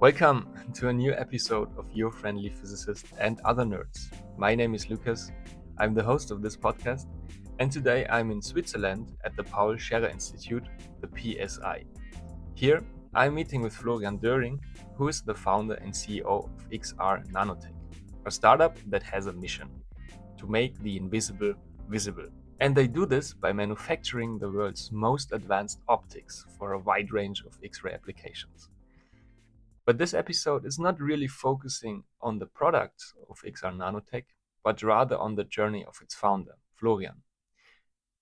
Welcome to a new episode of Your Friendly Physicist and Other Nerds. My name is Lucas. I'm the host of this podcast, and today I'm in Switzerland at the Paul Scherrer Institute, the PSI. Here, I'm meeting with Florian Döring, who is the founder and CEO of XR Nanotech, a startup that has a mission to make the invisible visible. And they do this by manufacturing the world's most advanced optics for a wide range of X-ray applications. But this episode is not really focusing on the products of XR Nanotech, but rather on the journey of its founder, Florian.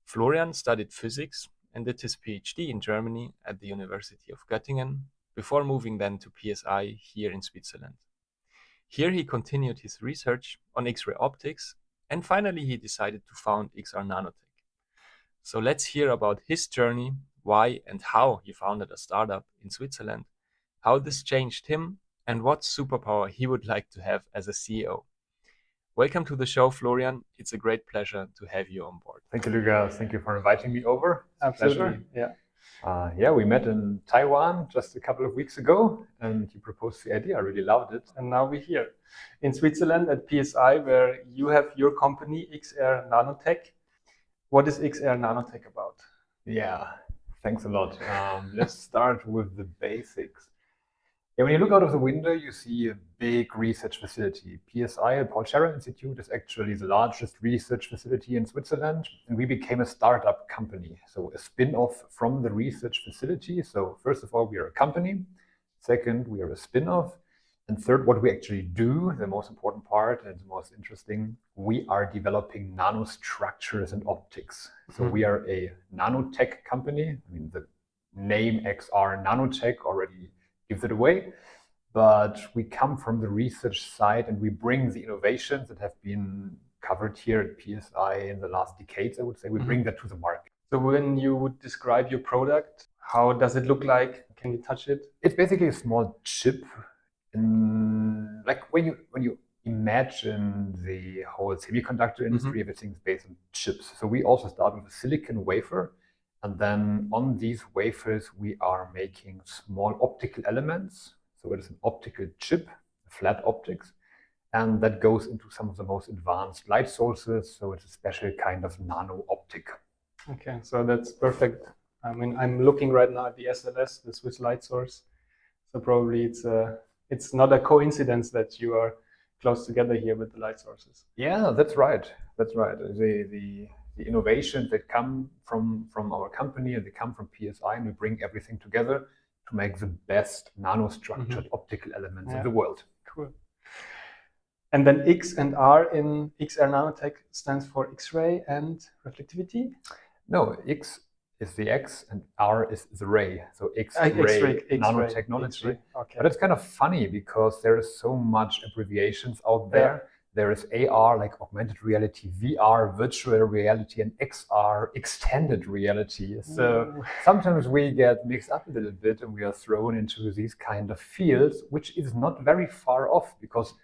Florian studied physics and did his PhD in Germany at the University of Göttingen, before moving then to PSI here in Switzerland. Here he continued his research on X-ray optics, and finally he decided to found XR Nanotech. So let's hear about his journey, why and how he founded a startup in Switzerland, how this changed him, and what superpower he would like to have as a CEO. Welcome to the show, Florian. It's a great pleasure to have you on board. Thank you, Lucas. Thank you for inviting me over. Absolutely. Yeah. We met in Taiwan just a couple of weeks ago, and you proposed the idea. I really loved it. And now we're here in Switzerland at PSI, where you have your company, XR Nanotech. What is XR Nanotech about? Yeah, thanks a lot. Let's start with the basics. Yeah, when you look out of the window, you see a big research facility. PSI, Paul Scherrer Institute, is actually the largest research facility in Switzerland, and we became a startup company, so a spin-off from the research facility. So first of all, we are a company. Second, we are a spin-off. And third, what we actually do, the most important part and the most interesting, we are developing nanostructures and optics. So we are a nanotech company. I mean, the name XR Nanotech already gives it away, but we come from the research side and we bring the innovations that have been covered here at PSI in the last decades, I would say, we bring that to the market. So when you would describe your product, how does it look like? Can you touch it? It's basically a small chip. Like when you imagine the whole semiconductor industry, everything's based on chips. So we also start with a silicon wafer. And then on these wafers, we are making small optical elements. So it is an optical chip, flat optics, and that goes into some of the most advanced light sources. So it's a special kind of nano optic. Okay, so that's perfect. I mean, I'm looking right now at the SLS, the Swiss light source. So probably it's not a coincidence that you are close together here with the light sources. Yeah, that's right. That's right. The innovations that come from our company and they come from PSI, and we bring everything together to make the best nanostructured optical elements in the world. Cool. And then X and R in XR Nanotech stands for X-ray and reflectivity? No, X is the X and R is the ray. So X-ray nanotechnology. X-ray. Okay. But it's kind of funny because there is so much abbreviations out there. Yeah. There is AR, like augmented reality, VR, virtual reality, and XR, extended reality. So sometimes we get mixed up a little bit and we are thrown into these kind of fields, which is not very far off because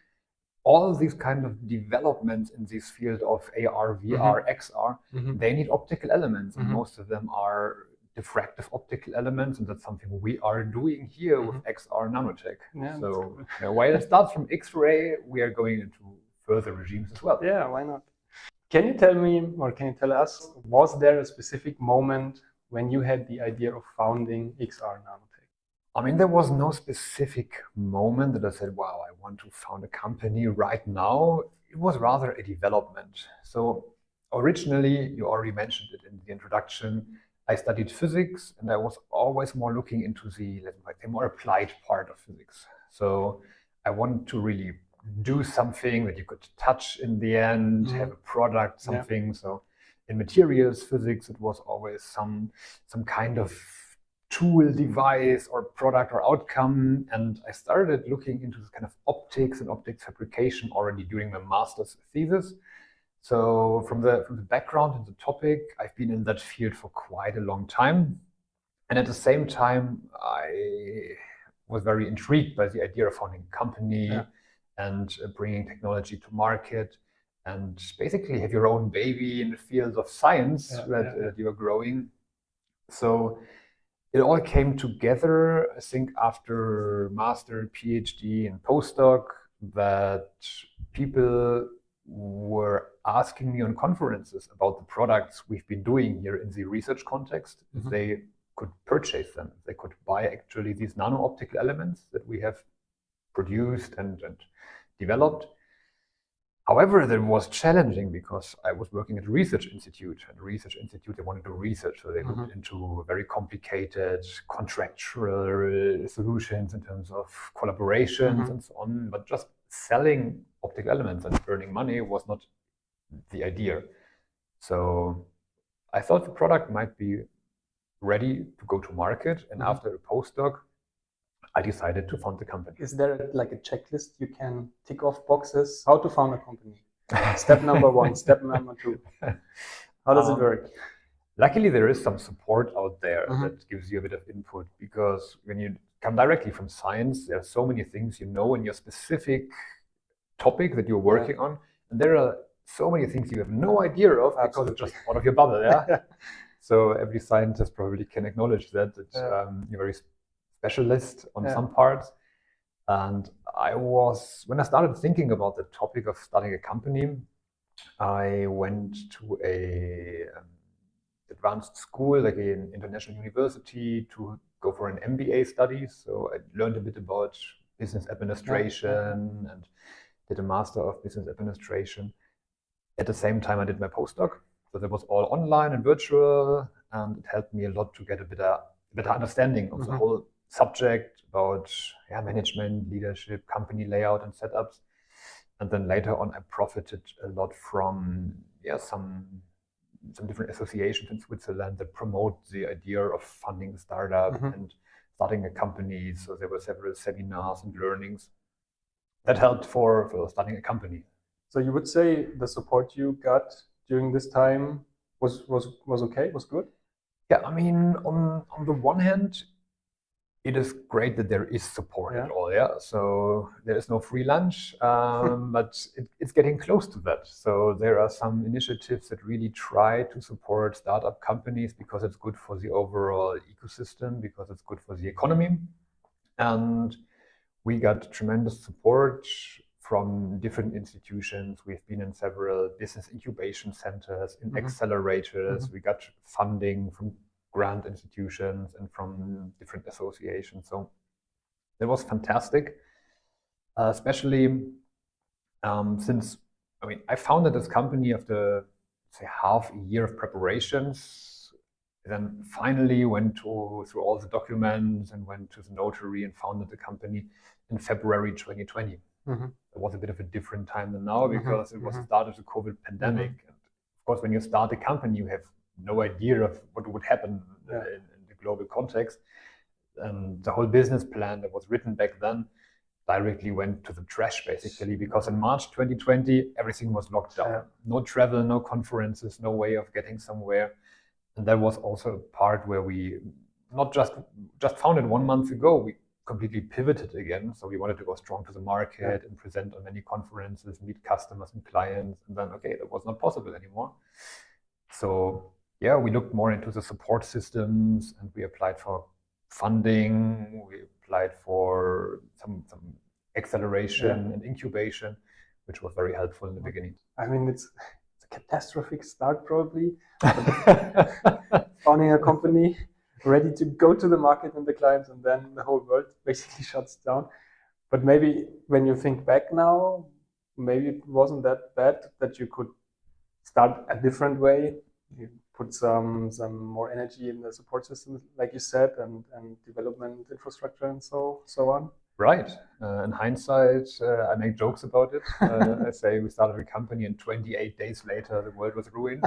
all these kind of developments in this field of AR, VR, XR, they need optical elements. And most of them are diffractive optical elements, and that's something we are doing here with XR Nanotech. Yeah, so while it starts from X-ray, we are going into further regimes as well. Yeah, why not? Can you tell me, or can you tell us, was there a specific moment when you had the idea of founding XR Nanotech? I mean, there was no specific moment that I said, wow, I want to found a company right now. It was rather a development. So originally, you already mentioned it in the introduction, I studied physics and I was always more looking into the, let's say, more applied part of physics. So I wanted to really do something that you could touch in the end, have a product, something. Yeah. So in materials physics, it was always some kind of tool, device, or product or outcome. And I started looking into this kind of optics and optics fabrication already during my master's thesis. So from the background and the topic, I've been in that field for quite a long time. And at the same time, I was very intrigued by the idea of founding a company. Yeah. And bringing technology to market and basically have your own baby in the field of science that you are growing. So it all came together, I think, after master, PhD, and postdoc, that people were asking me on conferences about the products we've been doing here in the research context, if they could purchase them, if they could buy actually these nano-optical elements that we have produced and developed. However, that was challenging because I was working at a research institute. At a research institute, they wanted to research, so they looked into very complicated contractual solutions in terms of collaborations and so on. But just selling optical elements and earning money was not the idea. So I thought the product might be ready to go to market. And after a postdoc, I decided to found the company. Is there like a checklist you can tick off boxes? How to found a company? Step number 1, step number 2. How does it work? Luckily, there is some support out there that gives you a bit of input, because when you come directly from science, there are so many things you know in your specific topic that you're working on, and there are so many things you have no idea of because it's just out of your bubble. So every scientist probably can acknowledge that you're very specialist on some parts. And when I started thinking about the topic of starting a company, I went to a advanced school, like an international university, to go for an MBA study. So I learned a bit about business administration and did a master of business administration. At the same time, I did my postdoc. So that was all online and virtual, and it helped me a lot to get a better understanding of the whole subject about management, leadership, company layout and setups. And then later on, I profited a lot from some different associations in Switzerland that promote the idea of funding a startup and starting a company. So there were several seminars and learnings that helped for starting a company. So you would say the support you got during this time was okay, was good? Yeah, I mean, on the one hand, it is great that there is support at all, So there is no free lunch, but it's getting close to that. So there are some initiatives that really try to support startup companies because it's good for the overall ecosystem, because it's good for the economy. And we got tremendous support from different institutions. We've been in several business incubation centers, in accelerators. We got funding from grant institutions and from different associations. So it was fantastic, especially since, I founded this company after, say, half a year of preparations, then finally went through all the documents and went to the notary and founded the company in February 2020. It was a bit of a different time than now because it was the start of the COVID pandemic. And of course, when you start a company, you have no idea of what would happen in the global context. And the whole business plan that was written back then directly went to the trash, basically, because in March 2020, everything was locked down. No travel, no conferences, no way of getting somewhere. And that was also a part where we not just founded 1 month ago, we completely pivoted again. So we wanted to go strong to the market and present on many conferences, meet customers and clients. And then, that was not possible anymore. So we looked more into the support systems, and we applied for funding. We applied for some acceleration and incubation, which was very helpful in the beginning. I mean, it's a catastrophic start, probably. Founding a company, ready to go to the market and the clients, and then the whole world basically shuts down. But maybe when you think back now, maybe it wasn't that bad, that you could start a different way. You put some more energy in the support system, like you said, and development infrastructure and so on. Right. In hindsight, I make jokes about it. I say we started a company and 28 days later, the world was ruined.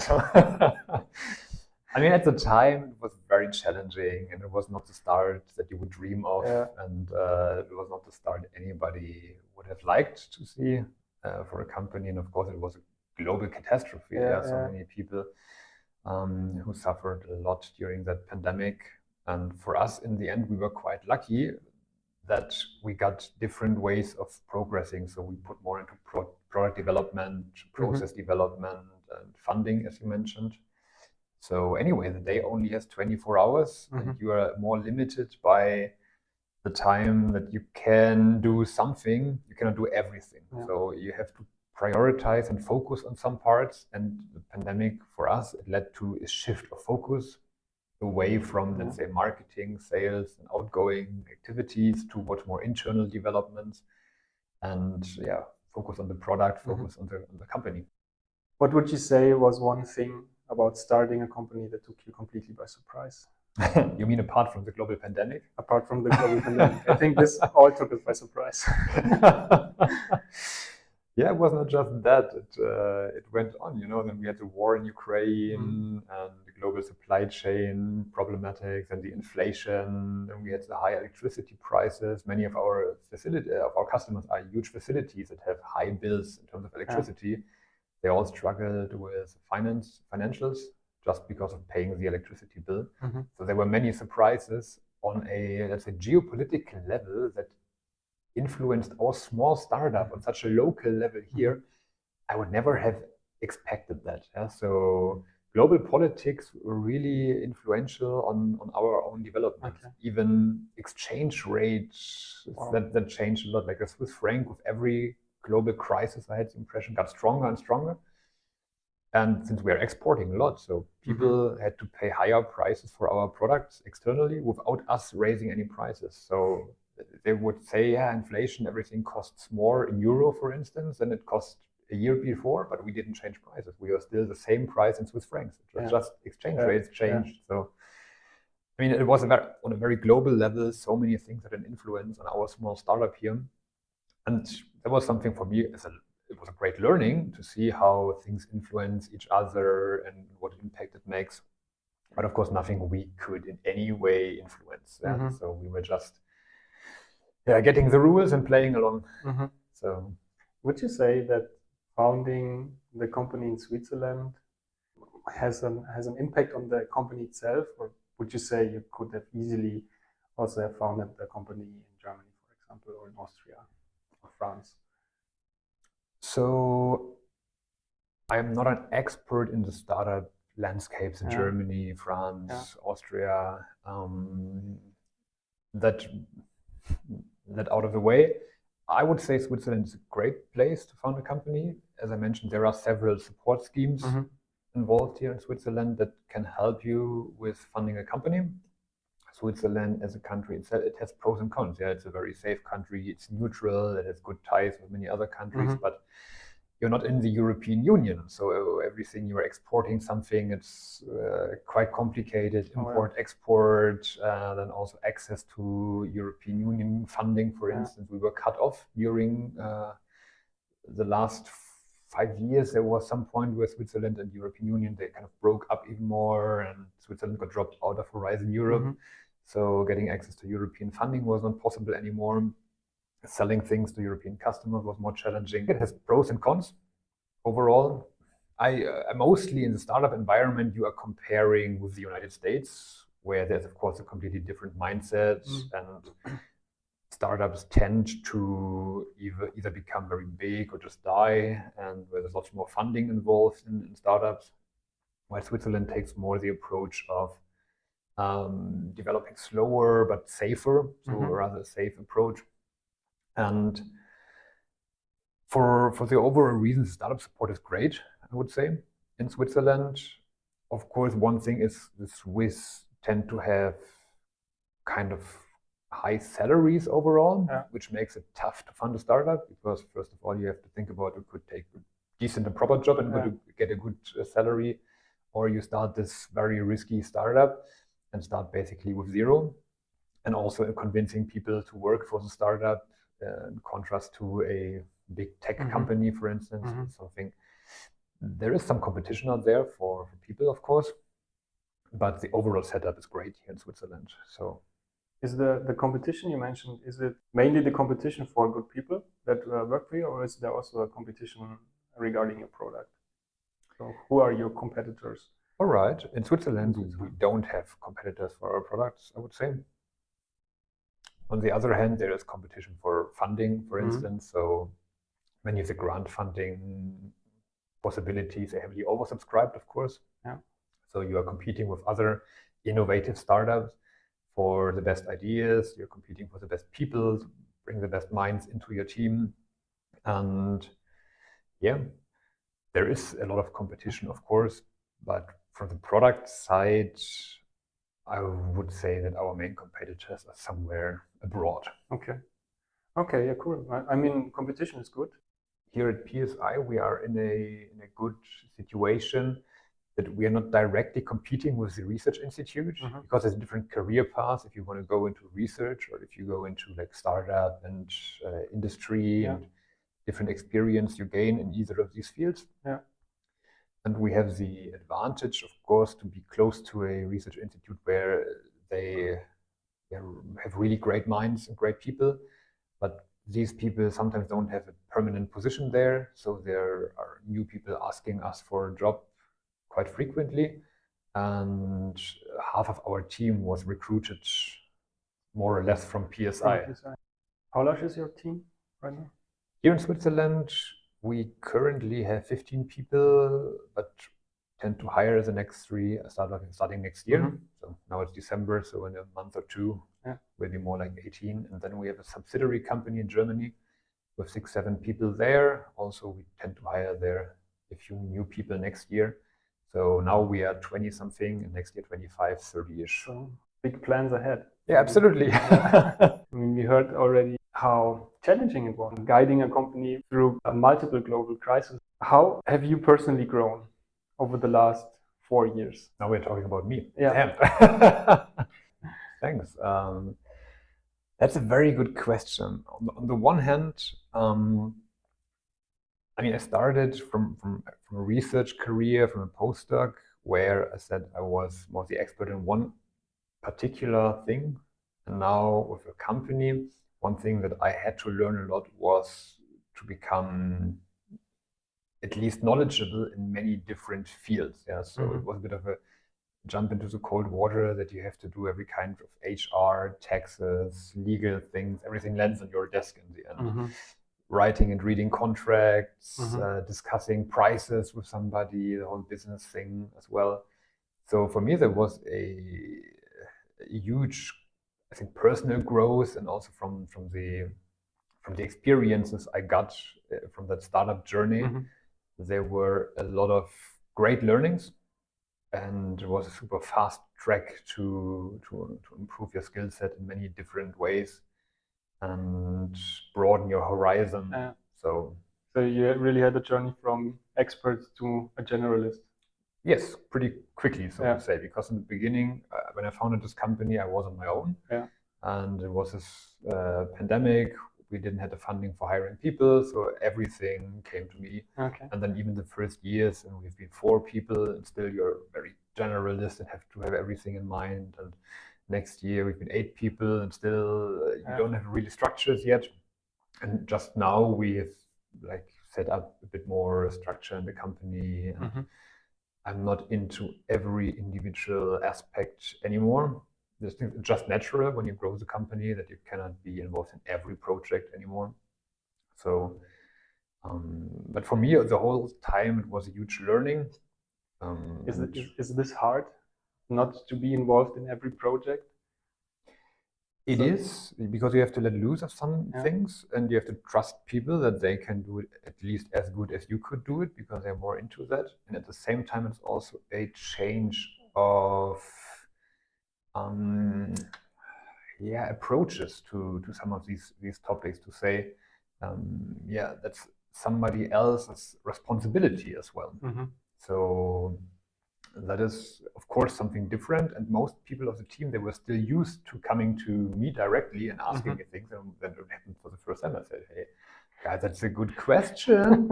I mean, at the time, it was very challenging, and it was not the start that you would dream of. And it was not the start anybody would have liked to see for a company. And of course, it was a global catastrophe. There are so many people who suffered a lot during that pandemic. And for us, in the end, we were quite lucky that we got different ways of progressing. So we put more into product development, process development, and funding, as you mentioned. So anyway, the day only has 24 hours, and you are more limited by the time that you can do something. You cannot do everything. So you have to prioritize and focus on some parts. And the pandemic for us, it led to a shift of focus away from, let's say, marketing, sales, and outgoing activities to much more internal developments. And focus on the product, focus on the company. What would you say was one thing about starting a company that took you completely by surprise? You mean apart from the global pandemic? Apart from the global pandemic. I think this all took us by surprise. Yeah, it was not just that. It went on, then we had the war in Ukraine and the global supply chain problematics and the inflation. And we had the high electricity prices. Many of our customers are huge facilities that have high bills in terms of electricity. They all struggled with financials just because of paying the electricity bill. So there were many surprises on a, let's say, geopolitical level that influenced our small startup on such a local level here. I would never have expected that. So global politics were really influential on our own development. Even exchange rates that changed a lot. Like the Swiss franc, with every global crisis, I had the impression, got stronger and stronger. And since we are exporting a lot, so people had to pay higher prices for our products externally without us raising any prices. So they would say, inflation, everything costs more in euro, for instance, than it cost a year before, but we didn't change prices. We are still the same price in Swiss francs. It was just exchange rates changed. So, I mean, it was on a very global level, so many things had an influence on our small startup here. And that was something for me, it was a great learning to see how things influence each other and what impact it makes. But of course, nothing we could in any way influence. So we were just getting the rules and playing along. So, would you say that founding the company in Switzerland has an impact on the company itself, or would you say you could have easily also have founded the company in Germany, for example, or in Austria or France? So I'm not an expert in the startup landscapes in Germany, France, Austria. That out of the way, I would say Switzerland is a great place to found a company. As I mentioned, there are several support schemes involved here in Switzerland that can help you with funding a company. Switzerland as a country itself, it has pros and cons. It's a very safe country. It's neutral. It has good ties with many other countries, but you're not in the European Union. So everything you're exporting something, it's quite complicated. Import, export, then also access to European Union funding, for instance. We were cut off during the last 5 years. There was some point where Switzerland and the European Union, they kind of broke up even more, and Switzerland got dropped out of Horizon Europe. So getting access to European funding was not possible anymore. Selling things to European customers was more challenging. It has pros and cons. Overall, I mostly in the startup environment, you are comparing with the United States, where there's of course a completely different mindset, and startups tend to either become very big or just die, and where there's lots more funding involved in startups. While Switzerland takes more the approach of developing slower but safer, so a rather safe approach. And for the overall reasons, startup support is great, I would say, in Switzerland. Of course, one thing is the Swiss tend to have kind of high salaries overall, which makes it tough to fund a startup, because first of all, you have to think about you could take a decent and proper job and get a good salary, or you start this very risky startup and start basically with zero. And also convincing people to work for the startup, in contrast to a big tech company, for instance, something. There is some competition out there for people, of course, but the overall setup is great here in Switzerland. So, is the competition you mentioned, is it mainly the competition for good people that work for you, or is there also a competition regarding your product? So who are your competitors? All right, in Switzerland, we don't have competitors for our products, I would say. On the other hand, there is competition for funding, for instance. So many of the grant funding possibilities are heavily oversubscribed, of course. So you are competing with other innovative startups for the best ideas. You're competing for the best people, to bring the best minds into your team. And yeah, there is a lot of competition, of course, but from the product side, I would say that our main competitors are somewhere abroad. Okay. Okay, yeah, cool. I mean, competition is good. Here at PSI, we are in a good situation that we are not directly competing with the research institute because there's different career paths if you want to go into research or if you go into like startup and industry and different experience you gain in either of these fields. Yeah. And we have the advantage, of course, to be close to a research institute where they have really great minds and great people, but these people sometimes don't have a permanent position there. So there are new people asking us for a job quite frequently. And half of our team was recruited more or less from PSI. How large is your team right now? Here in Switzerland, we currently have 15 people, but tend to hire the next 3 starting next year. So now it's December, so in a month or 2, we'll be more like 18. And then we have a subsidiary company in Germany with 6-7 people there. Also, we tend to hire there a few new people next year. So now we are 20 something, and next year 25, 30-ish. So big plans ahead. Yeah, absolutely. I mean, we heard already how challenging it was guiding a company through multiple global crises. How have you personally grown over the last 4 years? Now we're talking about me. Yeah. Thanks. That's a very good question. On the one hand, I mean, I started from a research career, from a postdoc, where I said I was more the expert in one particular thing. And now with a company, one thing that I had to learn a lot was to become at least knowledgeable in many different fields. Yeah, so it was a bit of a jump into the cold water that you have to do every kind of HR, taxes, legal things, everything lands on your desk in the end. Writing and reading contracts, discussing prices with somebody, the whole business thing as well. So for me, there was a huge, I think, personal growth, and also from the experiences I got from that startup journey. There were a lot of great learnings, and it was a super fast track to improve your skill set in many different ways and broaden your horizon. So you really had a journey from expert to a generalist. Yes, pretty quickly, so to say, because in the beginning, when I founded this company, I was on my own. And it was this pandemic. We didn't have the funding for hiring people, so everything came to me. And then even the first years, and we've been 4 people, and still you're very generalist and have to have everything in mind. And next year we've been 8 people, and still you don't have really structures yet. And just now we've like set up a bit more structure in the company. And I'm not into every individual aspect anymore. It's just natural when you grow the company that you cannot be involved in every project anymore. So, but for me, the whole time it was a huge learning. Is this hard, not to be involved in every project? It is, because you have to let loose of some things, and you have to trust people that they can do it at least as good as you could do it, because they're more into that. And at the same time, it's also a change of approaches to some of these topics, to say, that's somebody else's responsibility as well. So that is, of course, something different. And most people of the team, they were still used to coming to me directly and asking me things. And then it happened for the first time. I said, hey, guys, that's a good question.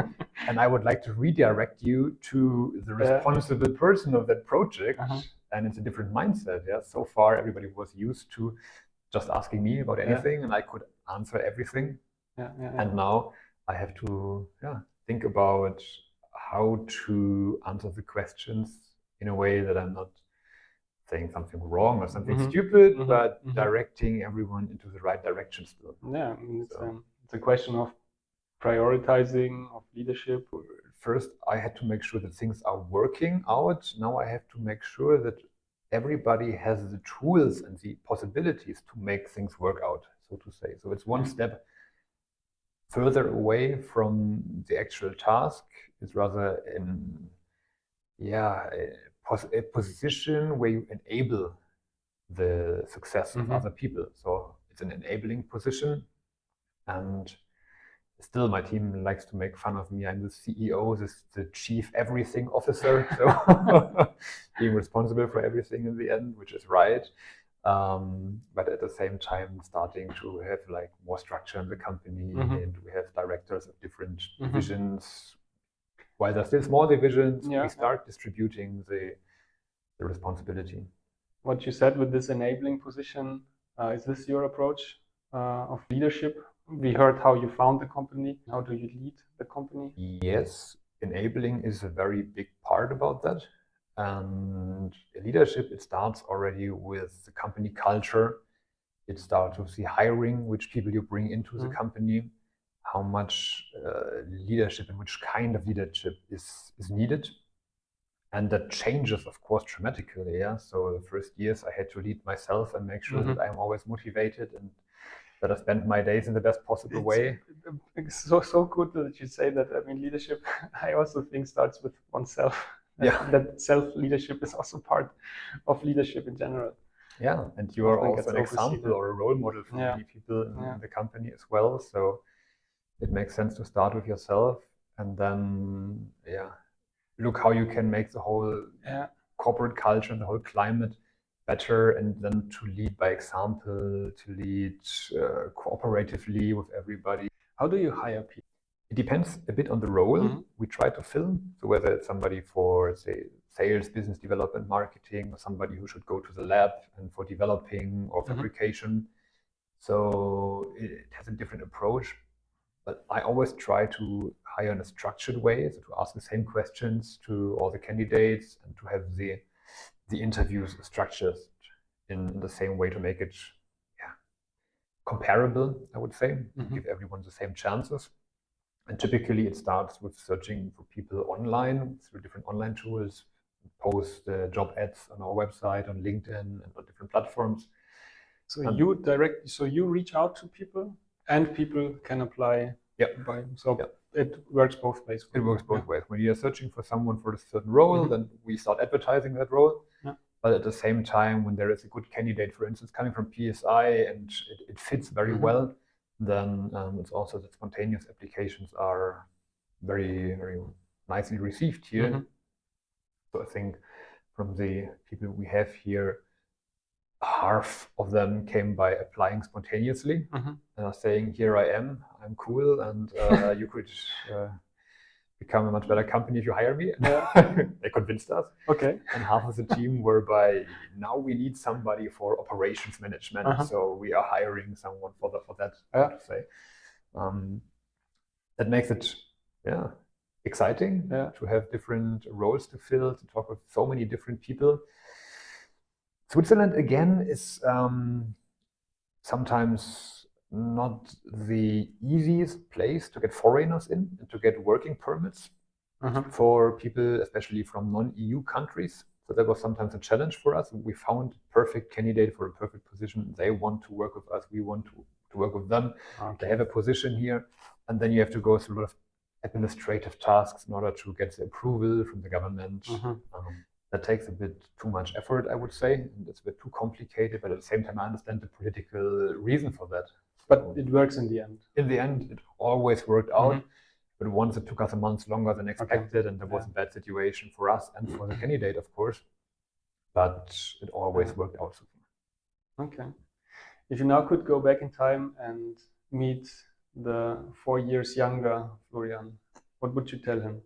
And I would like to redirect you to the responsible person of that project. And it's a different mindset. So far, everybody was used to just asking me about anything, and I could answer everything. And now I have to think about how to answer the questions in a way that I'm not saying something wrong or something stupid, but directing everyone into the right direction still. I mean, it's a question of prioritizing, of leadership. first I had to make sure that things are working out. Now I have to make sure that everybody has the tools and the possibilities to make things work out, so to say. So it's one step further away from the actual task. It's rather a position where you enable the success of other people. So it's an enabling position. And still, my team likes to make fun of me. I'm the CEO, the chief everything officer. So being responsible for everything in the end, which is right. But at the same time, starting to have like more structure in the company, and we have directors of different divisions. While there's still small divisions, we start distributing the responsibility. What you said with this enabling position, is this your approach of leadership? We heard how you found the company. How do you lead the company? Yes, enabling is a very big part about that. And leadership, it starts already with the company culture. It starts with the hiring, which people you bring into the company, how much leadership and which kind of leadership is needed. And that changes, of course, dramatically. Yeah. So the first years I had to lead myself and make sure that I'm always motivated and that I spend my days in the best possible way. It's so good that you say that. I mean, leadership, I also think starts with oneself. That self-leadership is also part of leadership in general. Yeah, and you are also an example or a role model for many people in the company as well. So it makes sense to start with yourself and then, look how you can make the whole corporate culture and the whole climate better, and then to lead by example, to lead cooperatively with everybody. How do you hire people? It depends a bit on the role we try to fill. So whether it's somebody for, say, sales, business development, marketing, or somebody who should go to the lab and for developing or fabrication. So it has a different approach. But I always try to hire in a structured way, so to ask the same questions to all the candidates and to have the interviews structured in the same way to make it comparable, I would say, give everyone the same chances. And typically it starts with searching for people online through different online tools, post job ads on our website, on LinkedIn, and on different platforms. So you reach out to people and people can apply by it works both ways. It works both ways. When you're searching for someone for a certain role, then we start advertising that role. But at the same time, when there is a good candidate, for instance, coming from PSI and it fits very well, then it's also that spontaneous applications are very, very nicely received here. So I think from the people we have here, half of them came by applying spontaneously and are saying, here I am, I'm cool, and you could become a much better company if you hire me. They convinced us. Okay. And half of the team were by, now we need somebody for operations management, so we are hiring someone for that, to say. That makes it exciting to have different roles to fill, to talk with so many different people. Switzerland, again, is sometimes not the easiest place to get foreigners in and to get working permits for people, especially from non-EU countries. So that was sometimes a challenge for us. We found a perfect candidate for a perfect position. They want to work with us. We want to work with them. They have a position here. And then you have to go through a lot of administrative tasks in order to get the approval from the government. That takes a bit too much effort, I would say, and it's a bit too complicated, but at the same time, I understand the political reason for that. But it works in the end. In the end, it always worked out, but once it took us a month longer than expected, and there was a bad situation for us and for the candidate, of course, but it always worked out. Okay. If you now could go back in time and meet the 4 years younger Florian, what would you tell him?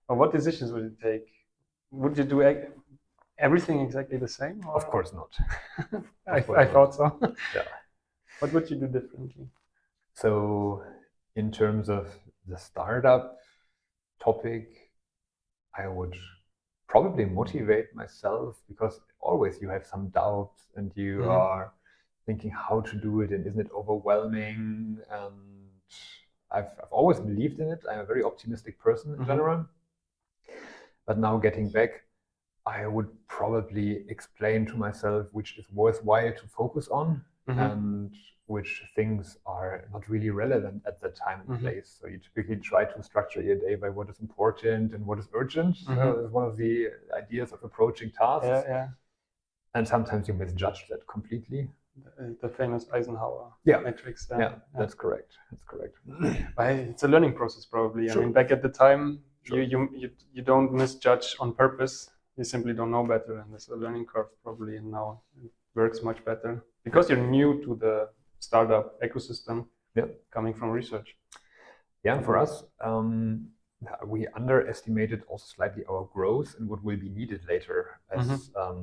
Or what decisions would you take? Would you do everything exactly the same? Or? Of course not. I thought so. What would you do differently? So in terms of the startup topic, I would probably motivate myself, because always you have some doubts and you are thinking how to do it and isn't it overwhelming, and I've always believed in it. I'm a very optimistic person in general. But now getting back, I would probably explain to myself which is worthwhile to focus on and which things are not really relevant at that time and place. So you typically try to structure your day by what is important and what is urgent. So it's one of the ideas of approaching tasks. And sometimes you misjudge that completely. The famous Eisenhower matrix. That's correct. That's correct. It's a learning process, probably. Sure. I mean, back at the time, Sure. you don't misjudge on purpose. You simply don't know better, and there's a learning curve probably. And now it works much better because you're new to the startup ecosystem, coming from research. Yeah, and for us, we underestimated also slightly our growth and what will be needed later as a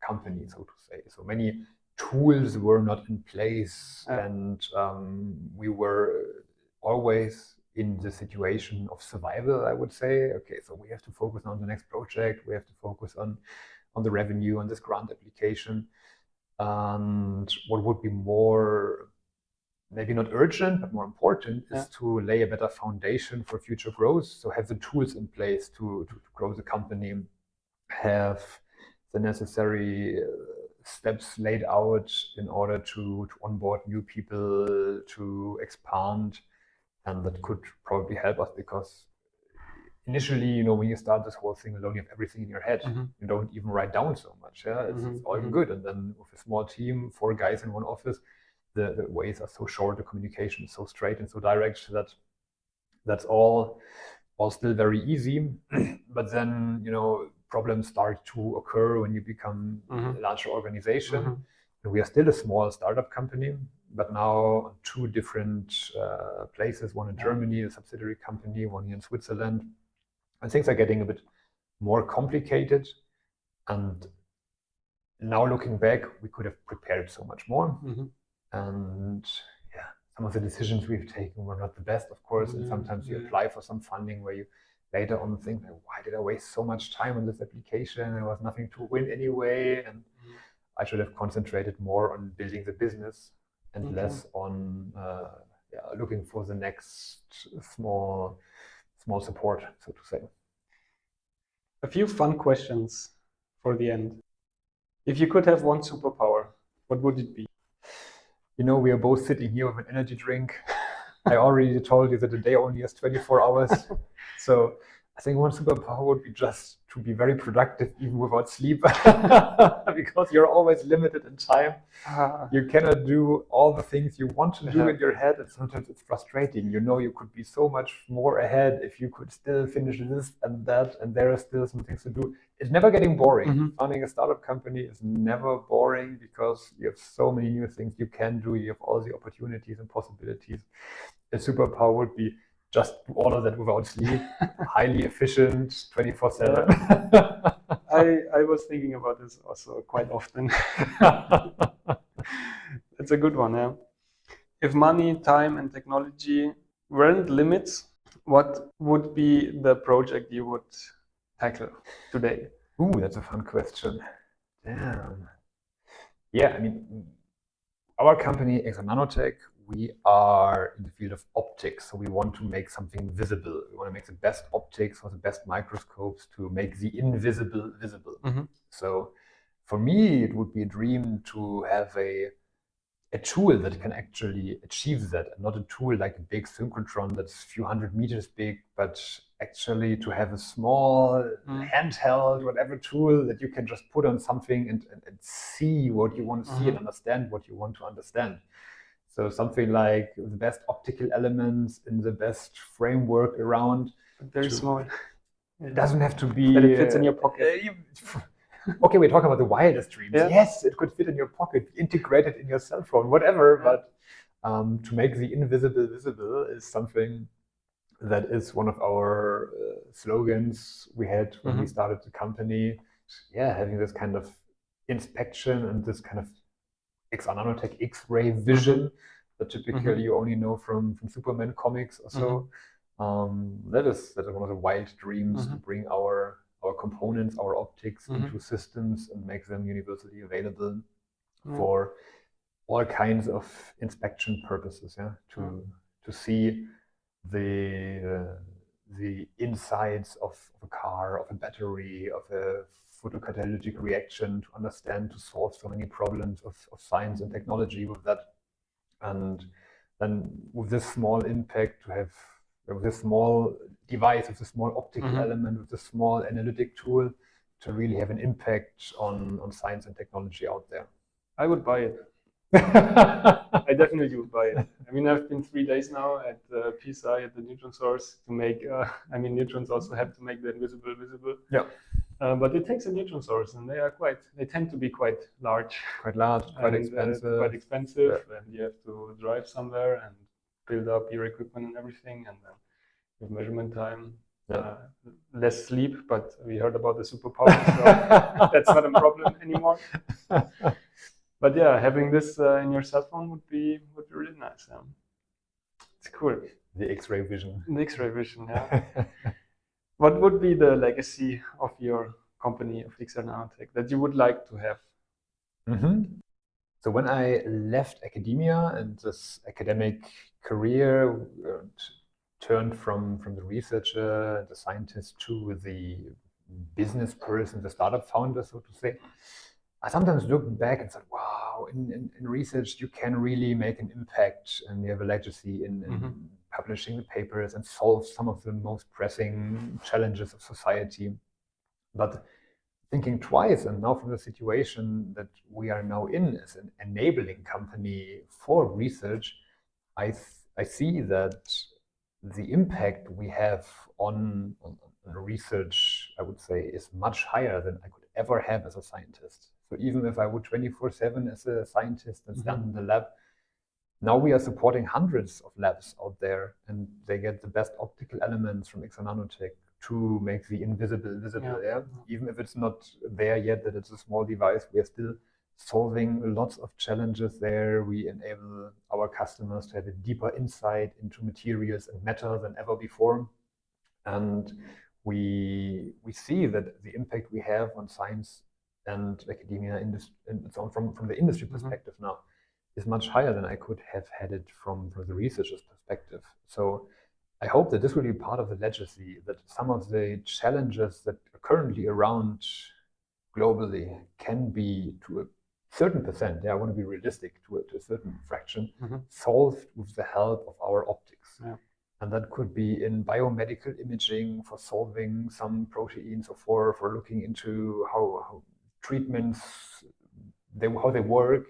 company, so to say. So many tools were not in place, and we were always in the situation of survival, I would say. Okay, so we have to focus on the next project, we have to focus on the revenue, on this grant application. And what would be more, maybe not urgent, but more important, is to lay a better foundation for future growth. So have the tools in place to grow the company, have the necessary steps laid out in order to onboard new people, to expand. And that could probably help us because initially, when you start this whole thing alone, you have everything in your head. You don't even write down so much. It's all good. And then with a small team, 4 guys in one office, the ways are so short, the communication is so straight and so direct that that's all still very easy. But then, problems start to occur when you become a larger organization. And we are still a small startup company, but now on 2 different places, one in Germany, a subsidiary company, one here in Switzerland. And things are getting a bit more complicated. And now looking back, we could have prepared so much more. And some of the decisions we've taken were not the best, of course. And sometimes you apply for some funding where you later on think, why did I waste so much time on this application? There was nothing to win anyway. And I should have concentrated more on building the business and less on looking for the next small support, so to say. A few fun questions for the end. If you could have one superpower, what would it be? We are both sitting here with an energy drink. I already told you that the day only has 24 hours. So I think one superpower would be just to be very productive even without sleep because you're always limited in time. You cannot do all the things you want to do in your head, and sometimes it's frustrating. You could be so much more ahead if you could still finish this and that, and there are still some things to do. It's never getting boring. Founding a startup company is never boring because you have so many new things you can do. You have all the opportunities and possibilities. A superpower would be just do all of that without sleep, highly efficient, 24/7. I was thinking about this also quite often. That's a good one, yeah. If money, time, and technology weren't limits, what would be the project you would tackle today? Ooh, that's a fun question. Damn. Yeah, I mean, our company, Exo Nanotech, we are in the field of optics. So we want to make something visible. We want to make the best optics or the best microscopes to make the invisible visible. So for me, it would be a dream to have a tool that can actually achieve that, and not a tool like a big synchrotron that's a few hundred meters big, but actually to have a small handheld, whatever tool that you can just put on something and see what you want to see and understand what you want to understand. So something like the best optical elements in the best framework around. Very small. It doesn't have to be... But it fits in your pocket. Okay, we're talking about the wildest dreams. Yes, it could fit in your pocket, integrated in your cell phone, whatever. But to make the invisible visible is something that is one of our slogans we had when we started the company. Yeah, having this kind of inspection and this kind of Exo Nanotech X-ray vision that typically you only know from Superman comics or so. That is one of the wild dreams, to bring our components, our optics into systems and make them universally available for all kinds of inspection purposes, to to see the insides of a car, of a battery, of a photocatalytic reaction, to understand, to solve so many problems of science and technology with that. And then with this small impact, to have with this small device, with this small optical element, with this small analytic tool, to really have an impact on science and technology out there. I would buy it. I definitely would buy it. I mean, I've been 3 days now at PSI, at the neutron source, to make, I mean, neutrons also have to make the invisible visible. Yeah. But it takes a neutron source, and they tend to be quite large. Quite large, quite expensive. Quite expensive, and you have to drive somewhere and build up your equipment and everything, and then with measurement time. Less sleep, but we heard about the superpowers, so that's not a problem anymore. But yeah, having this in your cell phone would be really nice. Yeah. It's cool. The X-ray vision. The X-ray vision, yeah. What would be the legacy of your company, of XR Nanotech, that you would like to have? So when I left academia and this academic career, turned from the researcher, the scientist, to the business person, the startup founder, so to say, I sometimes look back and said, wow, in research you can really make an impact, and you have a legacy in publishing the papers and solve some of the most pressing challenges of society. But thinking twice, and now from the situation that we are now in as an enabling company for research, I see that the impact we have on research, I would say, is much higher than I could ever have as a scientist. So even if I would 24/7 as a scientist and stand in the lab, now we are supporting hundreds of labs out there, and they get the best optical elements from XR Nanotech to make the invisible visible. Yeah. Even if it's not there yet, that it's a small device, we are still solving lots of challenges there. We enable our customers to have a deeper insight into materials and matter than ever before. And we see that the impact we have on science and academia and so on from the industry perspective now is much higher than I could have had it from the researcher's perspective. So I hope that this will be part of the legacy, that some of the challenges that are currently around globally can be, to a certain percent, I want to be realistic, to a certain fraction, solved with the help of our optics. Yeah. And that could be in biomedical imaging for solving some proteins, or for looking into how treatments, how they work,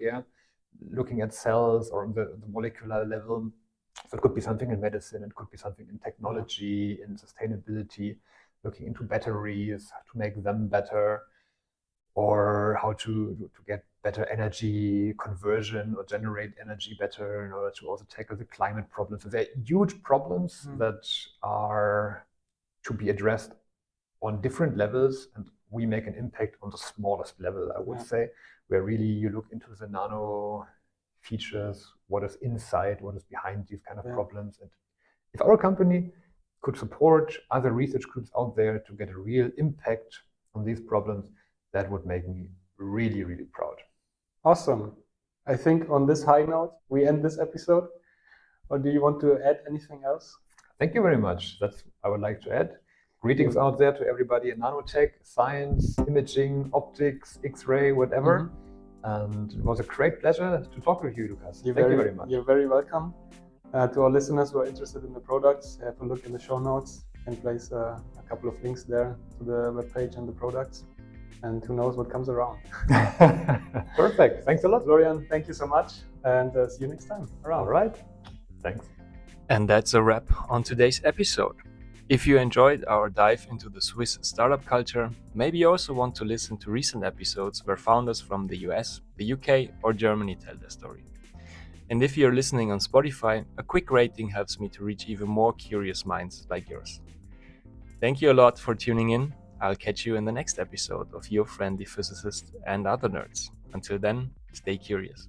looking at cells or on the molecular level. So it could be something in medicine, it could be something in technology, in sustainability, looking into batteries, to make them better, or how to get better energy conversion or generate energy better in order to also tackle the climate problems. So there are huge problems that are to be addressed on different levels, and we make an impact on the smallest level, I would say, where really you look into the nano features, what is inside, what is behind these kind of problems. And if our company could support other research groups out there to get a real impact on these problems, that would make me really, really proud. Awesome. I think on this high note, we end this episode. Or do you want to add anything else? Thank you very much. That's what I would like to add. Greetings out there to everybody in nanotech, science, imaging, optics, X-ray, whatever. And it was a great pleasure to talk with you, Lucas. Thank you very much. You're very welcome. To our listeners who are interested in the products, have a look in the show notes and place a couple of links there to the webpage and the products. And who knows what comes around. Perfect. Thanks a lot, Florian. Thank you so much. And see you next time around. All right. Thanks. And that's a wrap on today's episode. If you enjoyed our dive into the Swiss startup culture, maybe you also want to listen to recent episodes where founders from the US, the UK, or Germany tell their story. And if you're listening on Spotify, a quick rating helps me to reach even more curious minds like yours. Thank you a lot for tuning in. I'll catch you in the next episode of Your Friendly Physicist and Other Nerds. Until then, stay curious.